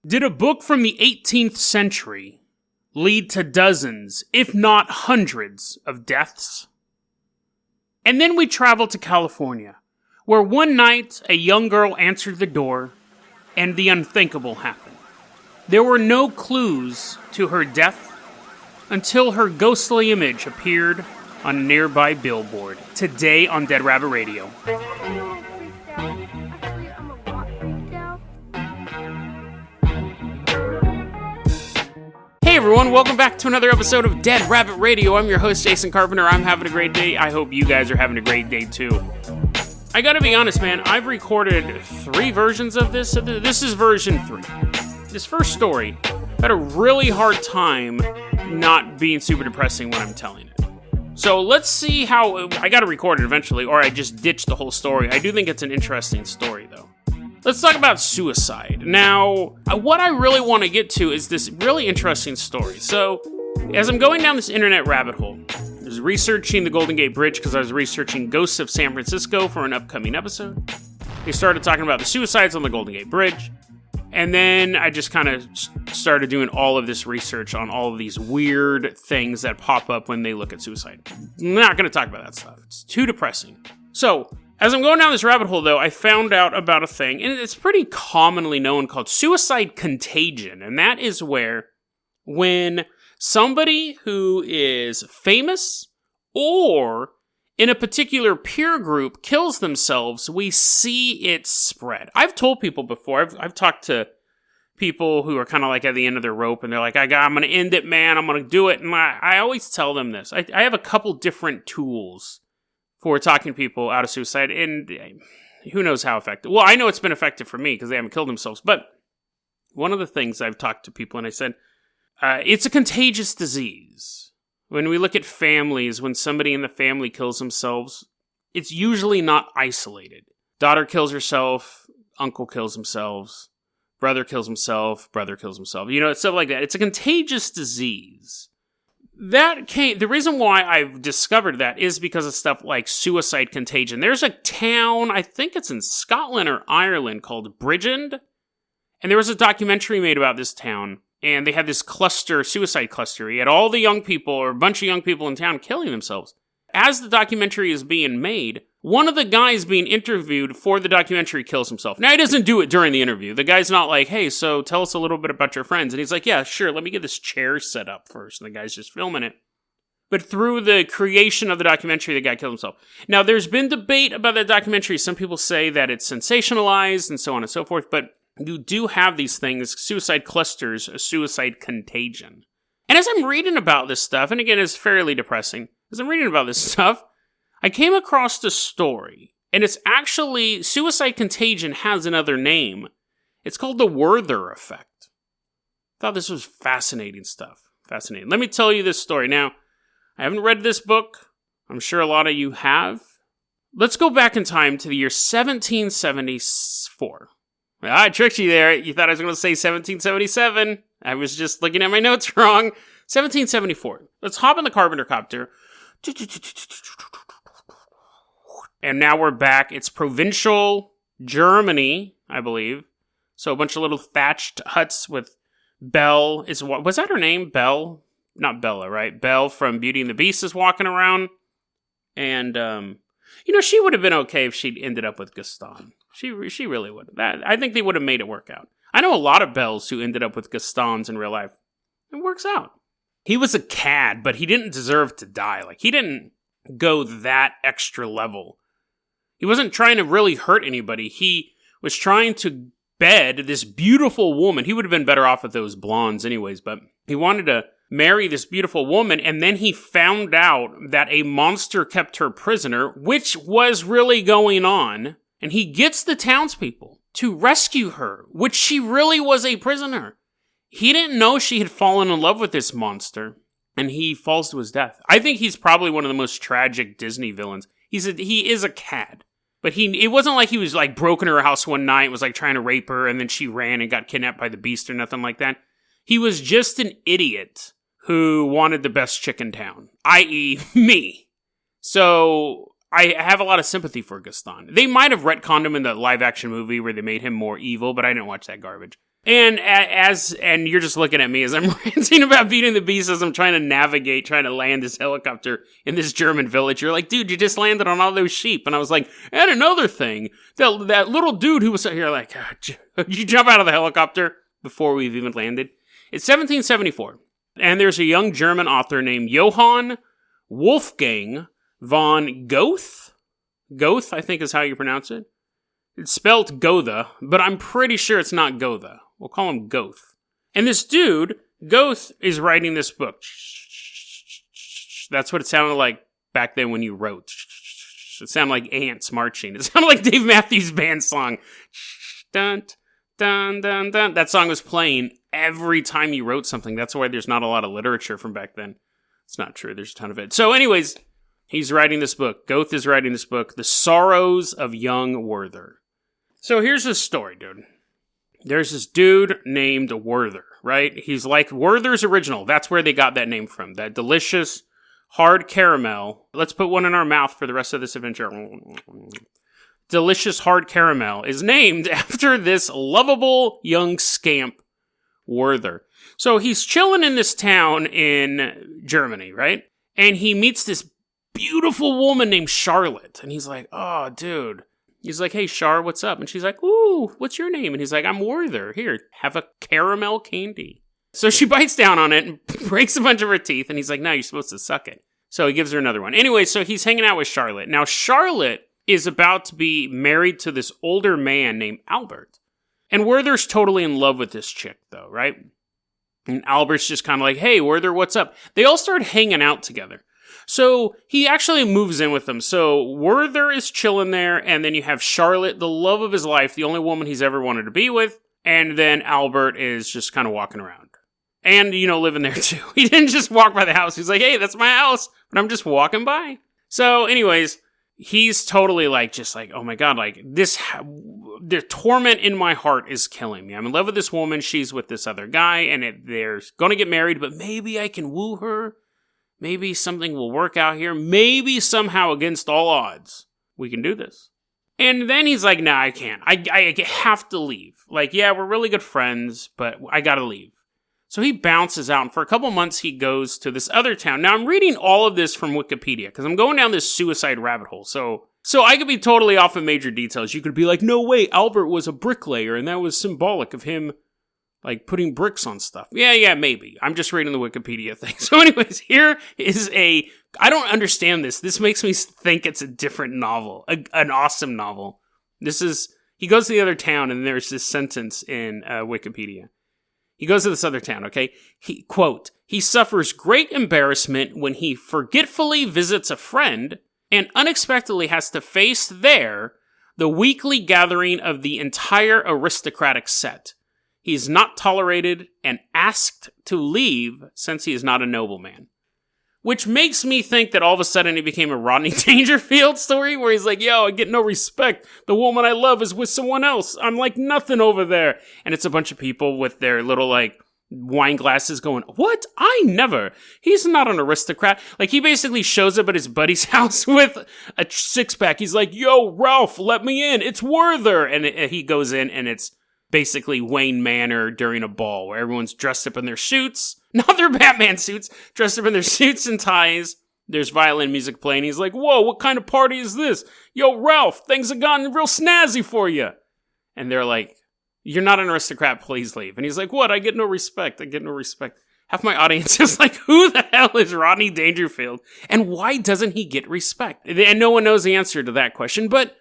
Did a book from the 18th century lead to dozens, if not hundreds, of deaths? And then we traveled to California, where one night a young girl answered the door, and the unthinkable happened. There were no clues to her death until her ghostly image appeared on a nearby billboard. Today on Dead Rabbit Radio. Hey everyone, welcome back to another episode of Dead Rabbit Radio. I'm your host, Jason Carpenter. I'm having a great day. I hope you guys are having a great day too. I gotta be honest, man, I've recorded 3 versions of this. This is version 3. This first story, I had a really hard time not being super depressing when I'm telling it. So let's see how, I gotta record it eventually, or I just ditch the whole story. I do think it's an interesting story though. Let's talk about suicide. Now, what I really want to get to is this really interesting story. So, as I'm going down this internet rabbit hole, I was researching the Golden Gate Bridge because I was researching Ghosts of San Francisco for an upcoming episode. They started talking about the suicides on the Golden Gate Bridge. And then I just kind of started doing all of this research on all of these weird things that pop up when they look at suicide. I'm not going to talk about that stuff. It's too depressing. So, as I'm going down this rabbit hole, though, I found out about a thing, and it's pretty commonly known, called suicide contagion. And that is where, when somebody who is famous or in a particular peer group kills themselves, we see it spread. I've told people before, I've talked to people who are kind of like at the end of their rope, and they're like, I'm going to end it, man, I'm going to do it. And I always tell them this. I have a couple different tools for talking people out of suicide, and who knows how effective. Well, I know it's been effective for me because they haven't killed themselves, but one of the things I've talked to people and I said, it's a contagious disease. When we look at families, when somebody in the family kills themselves, it's usually not isolated. Daughter kills herself, uncle kills themselves, brother kills himself, brother kills himself. You know, it's stuff like that. It's a contagious disease. The reason why I've discovered that is because of stuff like suicide contagion. There's a town, I think it's in Scotland or Ireland, called Bridgend. And there was a documentary made about this town. And they had this suicide cluster. He had all the young people, or a bunch of young people in town, killing themselves. As the documentary is being made, one of the guys being interviewed for the documentary kills himself. Now, he doesn't do it during the interview. The guy's not like, hey, so tell us a little bit about your friends. And he's like, yeah, sure, let me get this chair set up first. And the guy's just filming it. But through the creation of the documentary, the guy killed himself. Now, there's been debate about that documentary. Some people say that it's sensationalized and so on and so forth. But you do have these things, suicide clusters, a suicide contagion. And as I'm reading about this stuff, and again, it's fairly depressing, as I'm reading about this stuff, I came across this story, and it's actually, suicide contagion has another name. It's called the Werther effect. I thought this was fascinating stuff. Fascinating. Let me tell you this story. Now, I haven't read this book. I'm sure a lot of you have. Let's go back in time to the year 1774. I tricked you there. You thought I was going to say 1777. I was just looking at my notes wrong. 1774. Let's hop in the Carpenter copter. And now we're back. It's provincial Germany, I believe. So a bunch of little thatched huts with Belle. Was that her name? Belle? Not Bella, right? Belle from Beauty and the Beast is walking around. And, she would have been okay if she'd ended up with Gaston. She really would. I think they would have made it work out. I know a lot of Belles who ended up with Gastons in real life. It works out. He was a cad, but he didn't deserve to die. Like, he didn't go that extra level. He wasn't trying to really hurt anybody. He was trying to bed this beautiful woman. He would have been better off with those blondes anyways, but he wanted to marry this beautiful woman, and then he found out that a monster kept her prisoner, which was really going on, and he gets the townspeople to rescue her, which she really was a prisoner. He didn't know she had fallen in love with this monster, and he falls to his death. I think he's probably one of the most tragic Disney villains. He is a cad. But it wasn't like he was like broke into her house one night, was like trying to rape her, and then she ran and got kidnapped by the beast or nothing like that. He was just an idiot who wanted the best chick in town, i.e. me. So I have a lot of sympathy for Gaston. They might have retconned him in the live action movie where they made him more evil, but I didn't watch that garbage. And you're just looking at me as I'm ranting about Beauty and the Beast as I'm trying to land this helicopter in this German village. You're like, dude, you just landed on all those sheep. And I was like, and another thing, that little dude who was here, like, you jump out of the helicopter before we've even landed. It's 1774, and there's a young German author named Johann Wolfgang von Goethe. Goethe, I think is how you pronounce it. It's spelled Goethe, but I'm pretty sure it's not Goethe. We'll call him Goethe. And this dude, Goethe, is writing this book. That's what it sounded like back then when you wrote. It sounded like ants marching. It sounded like Dave Matthews Band song. Dun, dun, dun, dun. That song was playing every time you wrote something. That's why there's not a lot of literature from back then. It's not true. There's a ton of it. So anyways, he's writing this book. Goethe is writing this book, The Sorrows of Young Werther. So here's the story, dude. There's this dude named Werther, right? He's like Werther's original. That's where they got that name from. That delicious, hard caramel. Let's put one in our mouth for the rest of this adventure. Delicious hard caramel is named after this lovable young scamp, Werther. So he's chilling in this town in Germany, right? And he meets this beautiful woman named Charlotte. And he's like, oh, dude. He's like, hey, Char, what's up? And she's like, ooh, what's your name? And he's like, I'm Werther. Here, have a caramel candy. So she bites down on it and breaks a bunch of her teeth. And he's like, no, you're supposed to suck it. So he gives her another one. Anyway, so he's hanging out with Charlotte. Now, Charlotte is about to be married to this older man named Albert. And Werther's totally in love with this chick, though, right? And Albert's just kind of like, hey, Werther, what's up? They all start hanging out together. So he actually moves in with them. So Werther is chilling there, and then you have Charlotte, the love of his life, the only woman he's ever wanted to be with, and then Albert is just kind of walking around. And, living there too. He didn't just walk by the house. He's like, hey, that's my house, but I'm just walking by. So anyways, he's totally just like, oh my God, the torment in my heart is killing me. I'm in love with this woman. She's with this other guy, and they're going to get married, but maybe I can woo her. Maybe something will work out here. Maybe somehow against all odds, we can do this. And then he's like, nah, I can't. I have to leave. Yeah, we're really good friends, but I gotta leave. So he bounces out, and for a couple months, he goes to this other town. Now, I'm reading all of this from Wikipedia, because I'm going down this suicide rabbit hole. So I could be totally off of major details. You could be like, no way, Albert was a bricklayer, and that was symbolic of him putting bricks on stuff. Yeah, maybe. I'm just reading the Wikipedia thing. So anyways, here is I don't understand this. This makes me think it's a different novel. An awesome novel. He goes to the other town, and there's this sentence in Wikipedia. He goes to this other town, okay? Quote, he suffers great embarrassment when he forgetfully visits a friend and unexpectedly has to face there the weekly gathering of the entire aristocratic set. He is not tolerated and asked to leave since he is not a nobleman. Which makes me think that all of a sudden it became a Rodney Dangerfield story where he's like, yo, I get no respect. The woman I love is with someone else. I'm like nothing over there. And it's a bunch of people with their little wine glasses going, what? I never. He's not an aristocrat. He basically shows up at his buddy's house with a six-pack. He's like, yo, Ralph, let me in. It's Werther. And he goes in, and it's basically Wayne Manor during a ball where everyone's dressed up in their suits, not their Batman suits, dressed up in their suits and ties. There's violin music playing. He's like, whoa, what kind of party is this? Yo, Ralph, things have gotten real snazzy for you. And they're like, you're not an aristocrat, please leave. And he's like, what? I get no respect. Half my audience is like, who the hell is Rodney Dangerfield? And why doesn't he get respect? And no one knows the answer to that question, but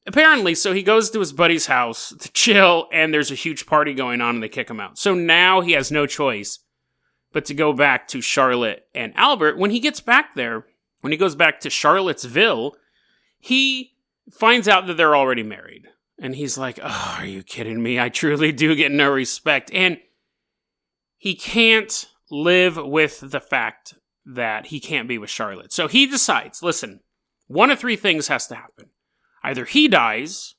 apparently, so he goes to his buddy's house to chill, and there's a huge party going on, and they kick him out. So now he has no choice but to go back to Charlotte and Albert. When he gets back there, when he goes back to Charlottesville, he finds out that they're already married. And he's like, oh, are you kidding me? I truly do get no respect. And he can't live with the fact that he can't be with Charlotte. So he decides, listen, one of three things has to happen. Either he dies,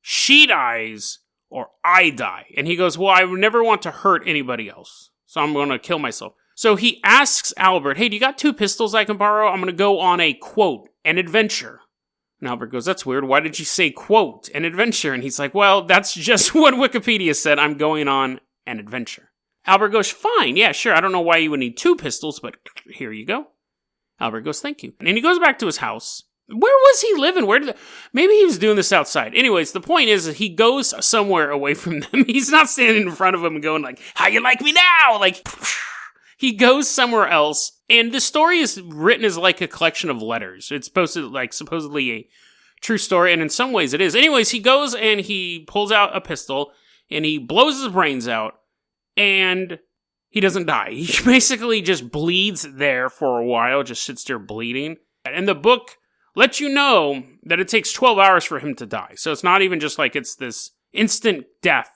she dies, or I die. And he goes, well, I would never want to hurt anybody else, so I'm going to kill myself. So he asks Albert, hey, do you got 2 pistols I can borrow? I'm going to go on a, quote, an adventure. And Albert goes, that's weird. Why did you say, quote, an adventure? And he's like, well, that's just what Wikipedia said. I'm going on an adventure. Albert goes, fine, yeah, sure. I don't know why you would need 2 pistols, but here you go. Albert goes, thank you. And he goes back to his house. Where was he living? Maybe he was doing this outside. Anyways, the point is that he goes somewhere away from them. He's not standing in front of them and going like, how you like me now? Like, he goes somewhere else. And the story is written as like a collection of letters. It's supposedly a true story, and in some ways it is. Anyways, he goes and he pulls out a pistol and he blows his brains out, and he doesn't die. He basically just bleeds there for a while, just sits there bleeding. And the book lets you know that it takes 12 hours for him to die. So it's not even just like it's this instant death.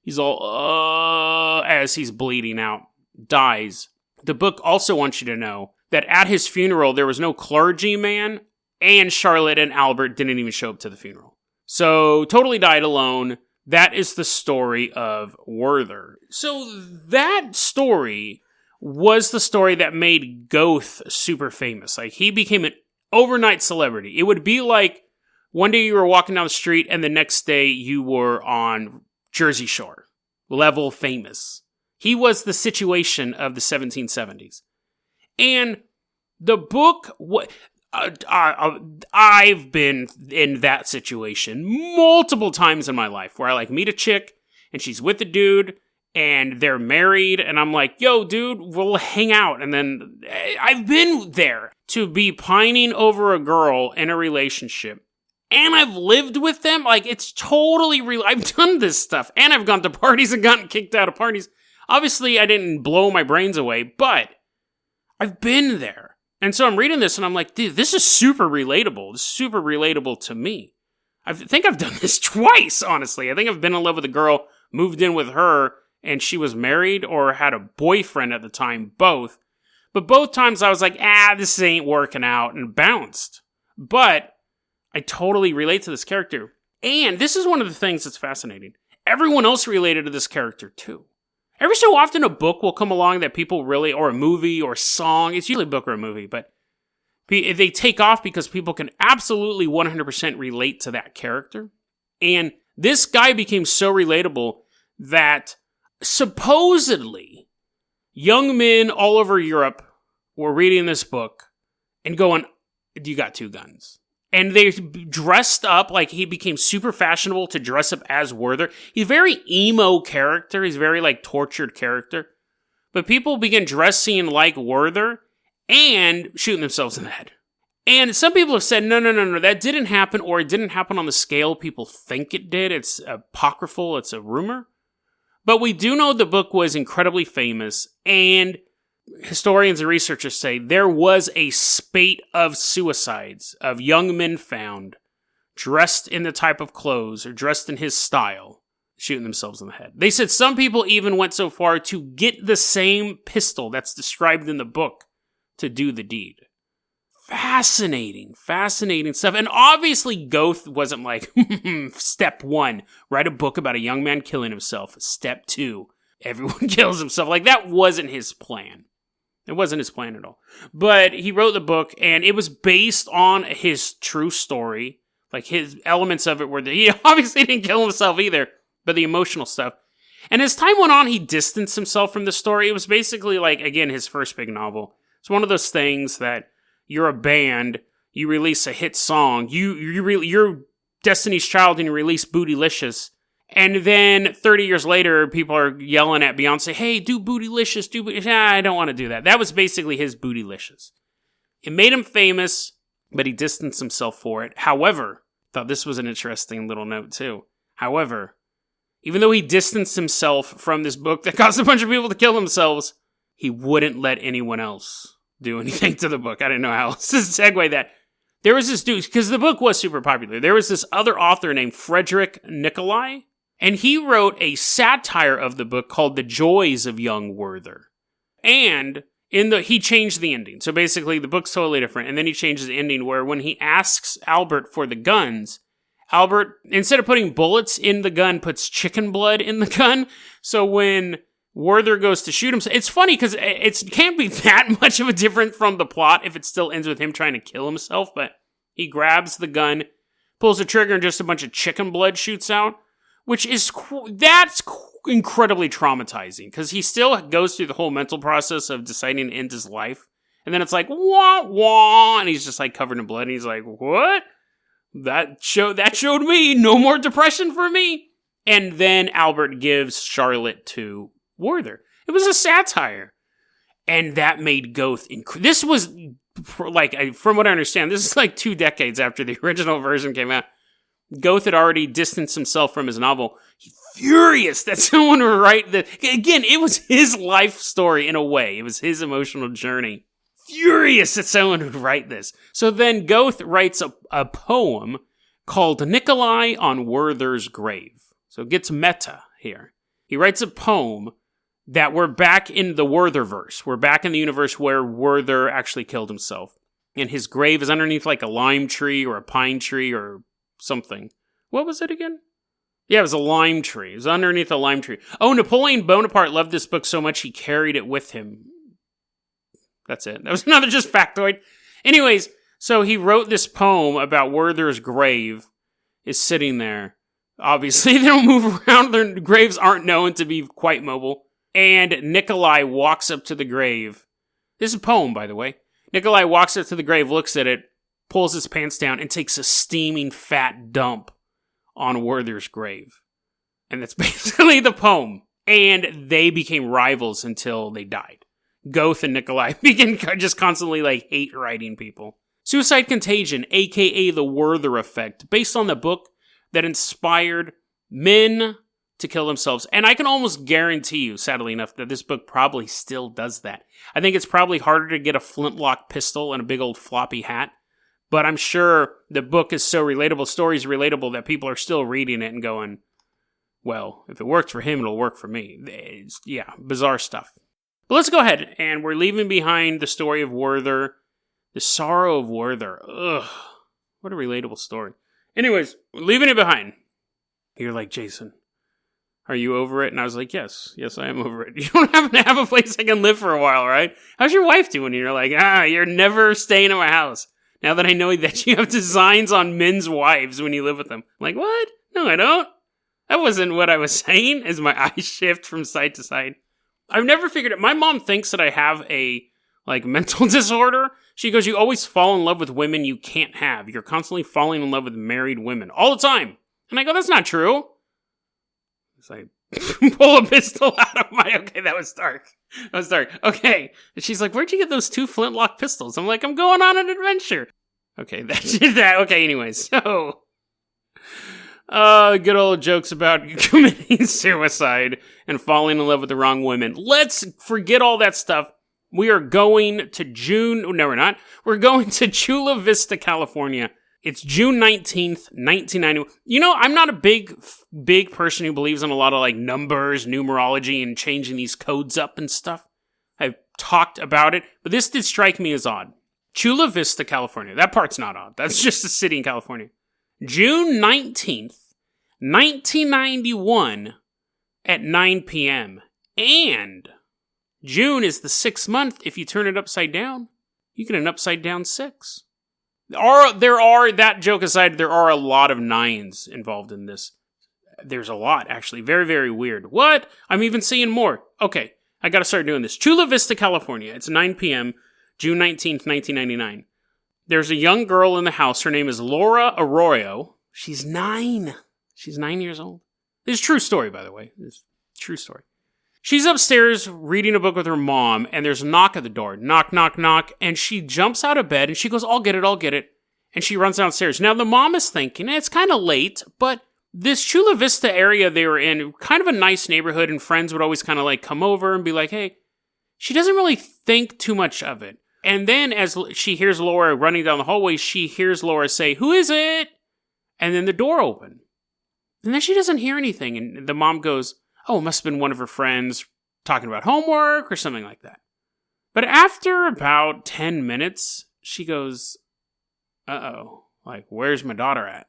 He's all, as he's bleeding out, dies. The book also wants you to know that at his funeral, there was no clergyman, and Charlotte and Albert didn't even show up to the funeral. So, totally died alone. That is the story of Werther. So, that story was the story that made Goethe super famous. Like, he became an overnight celebrity. It would be like one day you were walking down the street and the next day you were on Jersey Shore. Level famous. He was the situation of the 1770s. And the book, I've been in that situation multiple times in my life where I like meet a chick and she's with a dude and they're married and I'm like, yo, dude, we'll hang out. And then I've been there to be pining over a girl in a relationship. And I've lived with them. Like, it's totally real. I've done this stuff. And I've gone to parties and gotten kicked out of parties. Obviously, I didn't blow my brains away, but I've been there. And so I'm reading this and I'm like, dude, this is super relatable. This is super relatable to me. I think I've done this twice, honestly. I think I've been in love with a girl, moved in with her, and she was married or had a boyfriend at the time, both. But both times I was like, this ain't working out, and bounced. But I totally relate to this character. And this is one of the things that's fascinating. Everyone else related to this character, too. Every so often a book will come along that people really, or a movie or a song, it's usually a book or a movie, but they take off because people can absolutely 100% relate to that character. And this guy became so relatable that supposedly young men all over Europe were reading this book and going, you got 2 guns. And they dressed up, like he became super fashionable to dress up as Werther. He's a very emo character. He's a very, like, tortured character. But people begin dressing like Werther and shooting themselves in the head. And some people have said, no, that didn't happen, or it didn't happen on the scale people think it did. It's apocryphal. It's a rumor. But we do know the book was incredibly famous, and historians and researchers say there was a spate of suicides of young men found dressed in the type of clothes or dressed in his style, shooting themselves in the head. They said some people even went so far to get the same pistol that's described in the book to do the deed. Fascinating stuff. And obviously Goethe wasn't like, step 1, write a book about a young man killing himself. Step 2, everyone kills himself. Like, that wasn't his plan. It wasn't his plan at all. But he wrote the book, and it was based on his true story. Like, his elements of it were that he obviously didn't kill himself either, but the emotional stuff. And as time went on, he distanced himself from the story. It was basically like, again, his first big novel. It's one of those things that you're a band, you release a hit song, you're Destiny's Child and you release Bootylicious. And then 30 years later, people are yelling at Beyonce, hey, do Bootylicious, do Bootylicious. I don't want to do that. That was basically his Bootylicious. It made him famous, but he distanced himself for it. However, thought this was an interesting little note too. However, even though he distanced himself from this book that caused a bunch of people to kill themselves, he wouldn't let anyone else do anything to the book. I didn't know how else to segue that. There was this dude, because the book was super popular. There was this other author named Frederick Nicolai, and he wrote a satire of the book called The Joys of Young Werther. And he changed the ending. So basically, the book's totally different. And then he changes the ending where when he asks Albert for the guns, Albert, instead of putting bullets in the gun, puts chicken blood in the gun. So when Werther goes to shoot himself, it's funny because it can't be that much of a difference from the plot if it still ends with him trying to kill himself. But He grabs the gun, pulls the trigger, and just a bunch of chicken blood shoots out, which is, incredibly traumatizing, because he still goes through the whole mental process of deciding to end his life. And then it's like, wah, wah, and he's just like covered in blood, and he's like, what? That showed me no more depression for me. And then Albert gives Charlotte to Werther. It was a satire. And that made Goethe... This was, like, from what I understand, this is like 2 decades after the original version came out. Goethe had already distanced himself from his novel. He's furious that someone would write that. Again, it was his life story in a way. It was his emotional journey. Furious that someone would write this. So then Goethe writes a poem called Nikolai on Werther's Grave. So it gets meta here. He writes a poem that we're back in the Wertherverse. We're back in the universe where Werther actually killed himself. And his grave is underneath like a lime tree or a pine tree or something. What was it again? Yeah, it was a lime tree. It was underneath a lime tree. Oh, Napoleon Bonaparte loved this book so much he carried it with him. That's it. That was another just factoid. Anyways, so he wrote this poem about Werther's grave is sitting there. Obviously, they don't move around. Their graves aren't known to be quite mobile. And Nikolai walks up to the grave. This is a poem, by the way. Nikolai walks up to the grave, looks at it, pulls his pants down, and takes a steaming fat dump on Werther's grave. And that's basically the poem. And they became rivals until they died. Goethe and Nikolai began just constantly like hate writing people. Suicide Contagion, aka the Werther Effect, based on the book that inspired men to kill themselves. And I can almost guarantee you, sadly enough, that this book probably still does that. I think it's probably harder to get a flintlock pistol and a big old floppy hat. But I'm sure the book is so relatable, story's relatable, that people are still reading it and going, well, if it worked for him, it'll work for me. Bizarre stuff. But let's go ahead, and we're leaving behind the story of Werther, the sorrow of Werther. Ugh, what a relatable story. Anyways, we're leaving it behind. You're like, Jason, are you over it? And I was like, yes, I am over it. You don't happen to have a place I can live for a while, right? How's your wife doing? And you're like, you're never staying in my house. Now that I know that you have designs on men's wives when you live with them. I'm like, what? No, I don't. That wasn't what I was saying, as my eyes shift from side to side. I've never figured it. My mom thinks that I have a, mental disorder. She goes, you always fall in love with women you can't have. You're constantly falling in love with married women. All the time. And I go, that's not true. So I pull a pistol out of my... Okay, that was dark. Okay. And she's like, where'd you get those 2 flintlock pistols? I'm like, I'm going on an adventure. Okay, that's that. Okay, anyways. So... good old jokes about committing suicide and falling in love with the wrong women. Let's forget all that stuff. We are going to No, we're not. We're going to Chula Vista, California. It's June 19th, 1990. You know, I'm not a big person who believes in a lot of numbers, numerology, and changing these codes up and stuff. I've talked about it, but this did strike me as odd. Chula Vista, California. That part's not odd. That's just a city in California. June 19th, 1991 at 9 p.m. And June is the 6th month. If you turn it upside down, you get an upside down 6. That joke aside, there are a lot of 9s involved in this. There's a lot, actually. Very, very weird. What? I'm even seeing more. Okay, I gotta start doing this. Chula Vista, California. It's 9 p.m., June 19th, 1999. There's a young girl in the house. Her name is Laura Arroyo. She's 9. She's 9 years old. This is a true story, by the way. This is a true story. She's upstairs reading a book with her mom, and there's a knock at the door. Knock, knock, knock. And she jumps out of bed, and she goes, I'll get it. And she runs downstairs. Now, the mom is thinking, it's kind of late, but this Chula Vista area they were in, kind of a nice neighborhood, and friends would always kind of come over and be like, hey, she doesn't really think too much of it. And then as she hears Laura running down the hallway, she hears Laura say, who is it? And then the door opened. And then she doesn't hear anything. And the mom goes, oh, it must have been one of her friends talking about homework or something like that. But after about 10 minutes, she goes, uh-oh, where's my daughter at?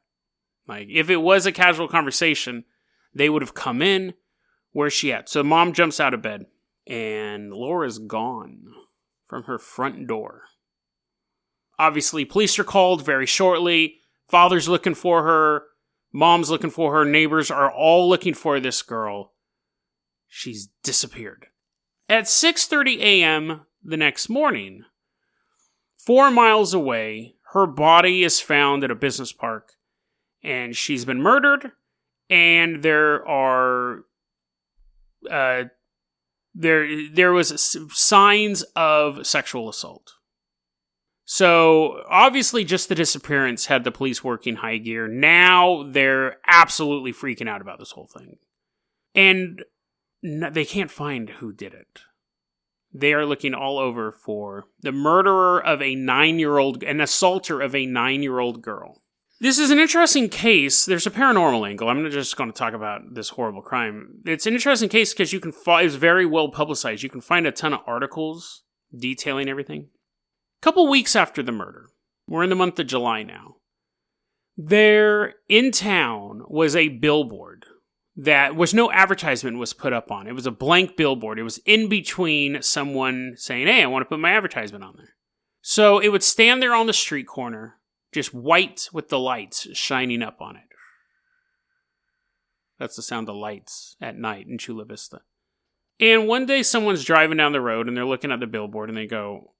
If it was a casual conversation, they would have come in. Where's she at? So mom jumps out of bed, and Laura's gone from her front door. Obviously, police are called very shortly. Father's looking for her. Mom's looking for her. Neighbors are all looking for this girl. She's disappeared. At 6:30 a.m. the next morning, 4 miles away, her body is found at a business park. And she's been murdered. And there was signs of sexual assault. So, obviously, just the disappearance had the police working high gear. Now, they're absolutely freaking out about this whole thing. And they can't find who did it. They are looking all over for the murderer of a 9-year-old, an assaulter of a 9-year-old girl. This is an interesting case. There's a paranormal angle. I'm just going to talk about this horrible crime. It's an interesting case because it's very well publicized. You can find a ton of articles detailing everything. Couple weeks after the murder, we're in the month of July now, there in town was a billboard that was no advertisement was put up on. It was a blank billboard. It was in between someone saying, hey, I want to put my advertisement on there. So it would stand there on the street corner, just white with the lights shining up on it. That's the sound of lights at night in Chula Vista. And one day someone's driving down the road and they're looking at the billboard and they go,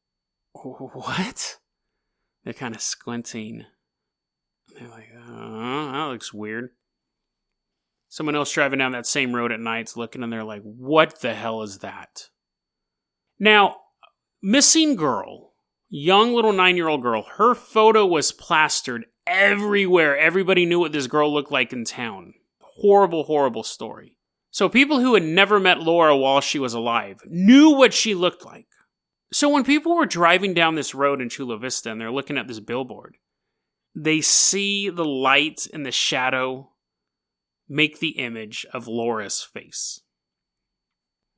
what? They're kind of squinting. They're like, oh, that looks weird. Someone else driving down that same road at night's looking and they're like, what the hell is that? Now, missing girl, young little 9-year-old girl, her photo was plastered everywhere. Everybody knew what this girl looked like in town. Horrible, horrible story. So people who had never met Laura while she was alive knew what she looked like. So when people were driving down this road in Chula Vista and they're looking at this billboard, they see the light and the shadow make the image of Laura's face.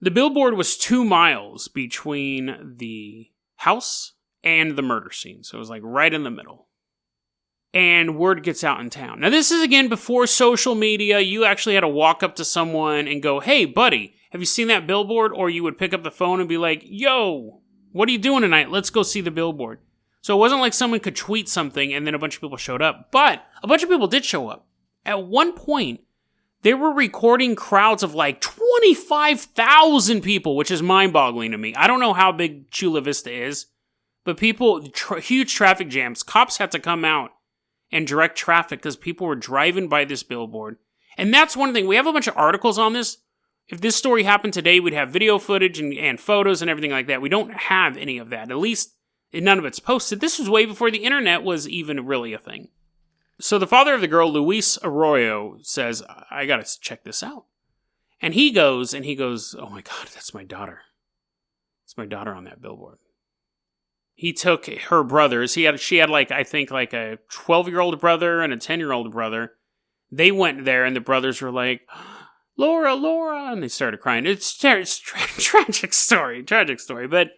The billboard was 2 miles between the house and the murder scene. So it was like right in the middle. And word gets out in town. Now this is again before social media. You actually had to walk up to someone and go, hey buddy, have you seen that billboard? Or you would pick up the phone and be like, yo, what are you doing tonight? Let's go see the billboard. So it wasn't like someone could tweet something and then a bunch of people showed up. But a bunch of people did show up. At one point, they were recording crowds of like 25,000 people, which is mind-boggling to me. I don't know how big Chula Vista is, but huge traffic jams. Cops had to come out and direct traffic because people were driving by this billboard. And that's one thing. We have a bunch of articles on this. If this story happened today, we'd have video footage and photos and everything like that. We don't have any of that. At least none of it's posted. This was way before the internet was even really a thing. So the father of the girl, Luis Arroyo, says, I gotta check this out. And he goes, oh my God, that's my daughter. It's my daughter on that billboard. He took her brothers. She had like, I think like a 12-year-old brother and a 10-year-old brother. They went there and the brothers were like, Laura, Laura, and they started crying. It's tragic story. But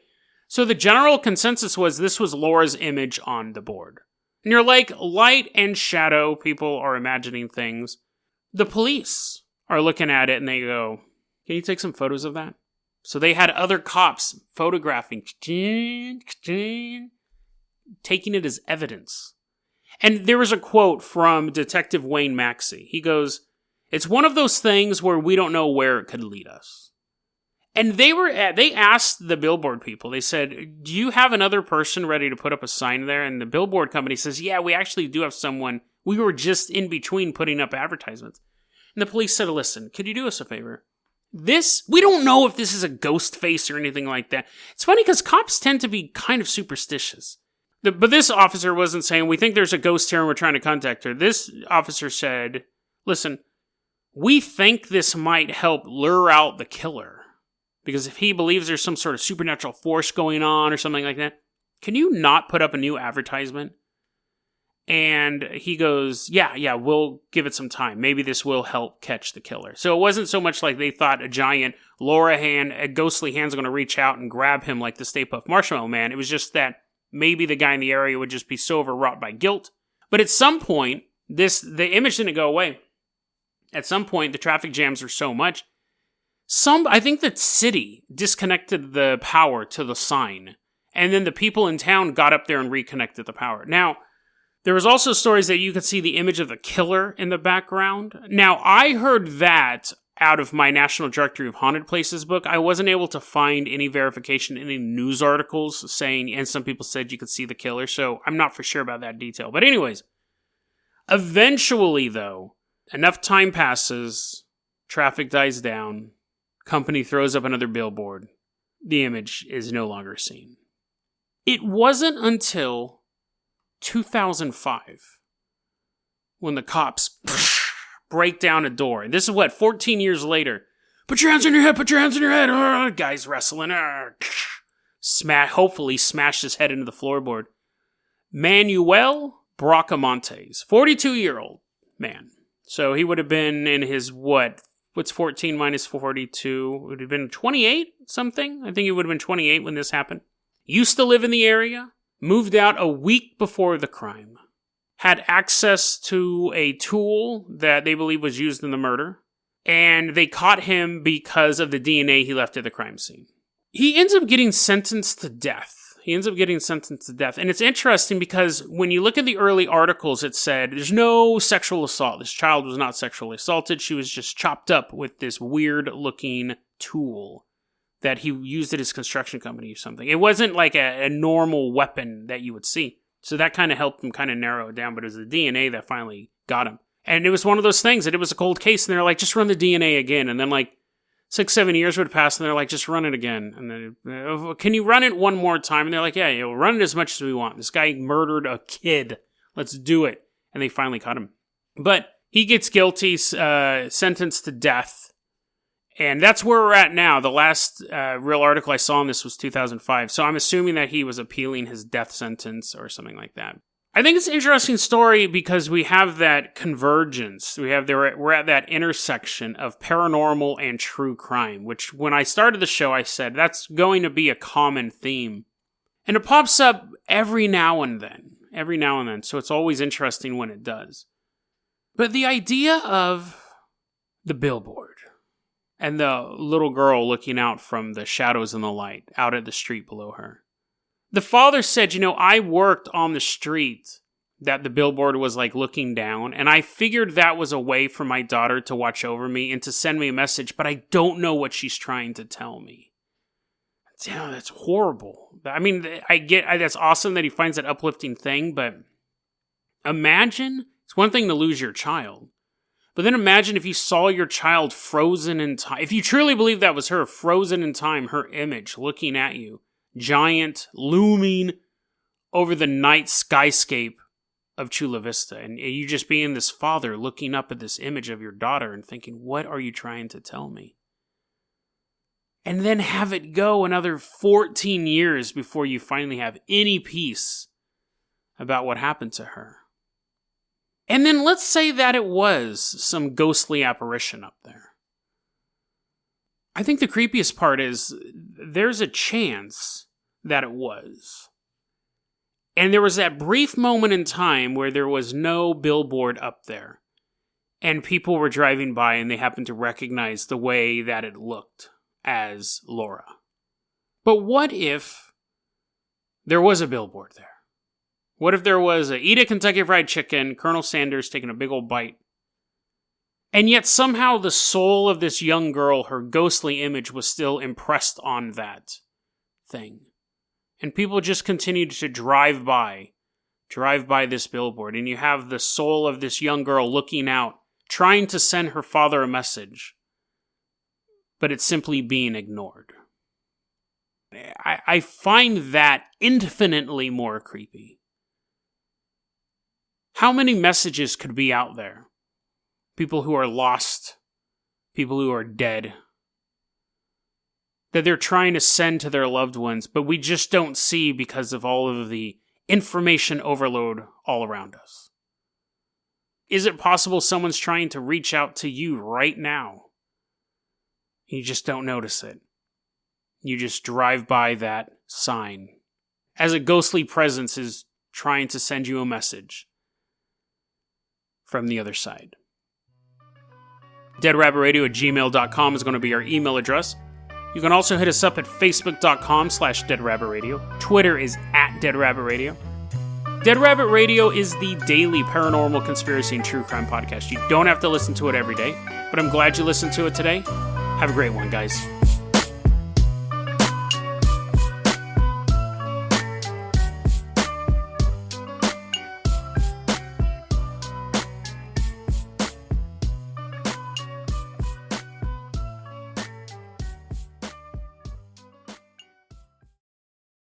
so the general consensus was this was Laura's image on the board. And you're like, light and shadow, people are imagining things. The police are looking at it and they go, can you take some photos of that? So they had other cops photographing, taking it as evidence. And there was a quote from Detective Wayne Maxey. He goes, it's one of those things where we don't know where it could lead us. And they asked the billboard people, they said, do you have another person ready to put up a sign there? And the billboard company says, yeah, we actually do have someone. We were just in between putting up advertisements. And the police said, listen, could you do us a favor? We don't know if this is a ghost face or anything like that. It's funny because cops tend to be kind of superstitious. But this officer wasn't saying, we think there's a ghost here and we're trying to contact her. This officer said, listen, we think this might help lure out the killer. Because if he believes there's some sort of supernatural force going on or something like that, can you not put up a new advertisement? And he goes, yeah, we'll give it some time. Maybe this will help catch the killer. So it wasn't so much like they thought a giant a ghostly hand's going to reach out and grab him like the Stay Puft Marshmallow Man. It was just that maybe the guy in the area would just be so overwrought by guilt. But at some point, the image didn't go away. At some point, the traffic jams are so much. I think the city disconnected the power to the sign. And then the people in town got up there and reconnected the power. Now, there was also stories that you could see the image of the killer in the background. Now, I heard that out of my National Directory of Haunted Places book. I wasn't able to find any verification, any news articles saying, and some people said you could see the killer, so I'm not for sure about that detail. But anyways, eventually, though, enough time passes, traffic dies down, company throws up another billboard, the image is no longer seen. It wasn't until 2005 when the cops break down a door. And this is 14 years later. Put your hands on your head, put your hands on your head. Guy's wrestling. Hopefully smashed his head into the floorboard. Manuel Bracamontes, 42-year-old man. So he would have been in his, what's 14 minus 42? Would have been 28 something? I think he would have been 28 when this happened. Used to live in the area. Moved out a week before the crime. Had access to a tool that they believe was used in the murder. And they caught him because of the DNA he left at the crime scene. He ends up getting sentenced to death. And it's interesting because when you look at the early articles, it said there's no sexual assault. This child was not sexually assaulted. She was just chopped up with this weird-looking tool that he used at his construction company or something. It wasn't like a normal weapon that you would see. So that kind of helped him kind of narrow it down, but it was the DNA that finally got him. And it was one of those things that it was a cold case, and they're like, just run the DNA again. And then 6-7 years would pass, and they're like, just run it again. And then, can you run it one more time? And they're like, yeah, we'll run it as much as we want. This guy murdered a kid. Let's do it. And they finally caught him. But he gets guilty, sentenced to death. And that's where we're at now. The last real article I saw on this was 2005. So I'm assuming that he was appealing his death sentence or something like that. I think it's an interesting story because we have that convergence. We're at that intersection of paranormal and true crime, which when I started the show, I said that's going to be a common theme. And it pops up every now and then. So it's always interesting when it does. But the idea of the billboard and the little girl looking out from the shadows and the light out at the street below her. The father said, I worked on the street that the billboard was looking down, and I figured that was a way for my daughter to watch over me and to send me a message, but I don't know what she's trying to tell me. Damn, that's horrible. I mean, that's awesome that he finds that uplifting thing, but imagine, it's one thing to lose your child. But then imagine if you saw your child frozen in time. If you truly believe that was her, frozen in time, her image looking at you, giant, looming over the night skyscape of Chula Vista. And you just being this father looking up at this image of your daughter and thinking, what are you trying to tell me? And then have it go another 14 years before you finally have any peace about what happened to her. And then let's say that it was some ghostly apparition up there. I think the creepiest part is there's a chance that it was. And there was that brief moment in time where there was no billboard up there. And people were driving by and they happened to recognize the way that it looked as Laura. But what if there was a billboard there? What if there was a eat a Kentucky Fried Chicken, Colonel Sanders taking a big old bite? And yet somehow the soul of this young girl, her ghostly image, was still impressed on that thing. And people just continued to drive by this billboard. And you have the soul of this young girl looking out, trying to send her father a message. But it's simply being ignored. I find that infinitely more creepy. How many messages could be out there? People who are lost, people who are dead, that they're trying to send to their loved ones, but we just don't see because of all of the information overload all around us. Is it possible someone's trying to reach out to you right now? You just don't notice it. You just drive by that sign as a ghostly presence is trying to send you a message from the other side. DeadRabbitRadio@gmail.com is going to be our email address. You can also hit us up at facebook.com/deadrabbitradio. Twitter is @deadrabbitradio. Dead Rabbit Radio is the daily paranormal conspiracy and true crime podcast. You don't have to listen to it every day, but I'm glad you listened to it today. Have a great one, guys.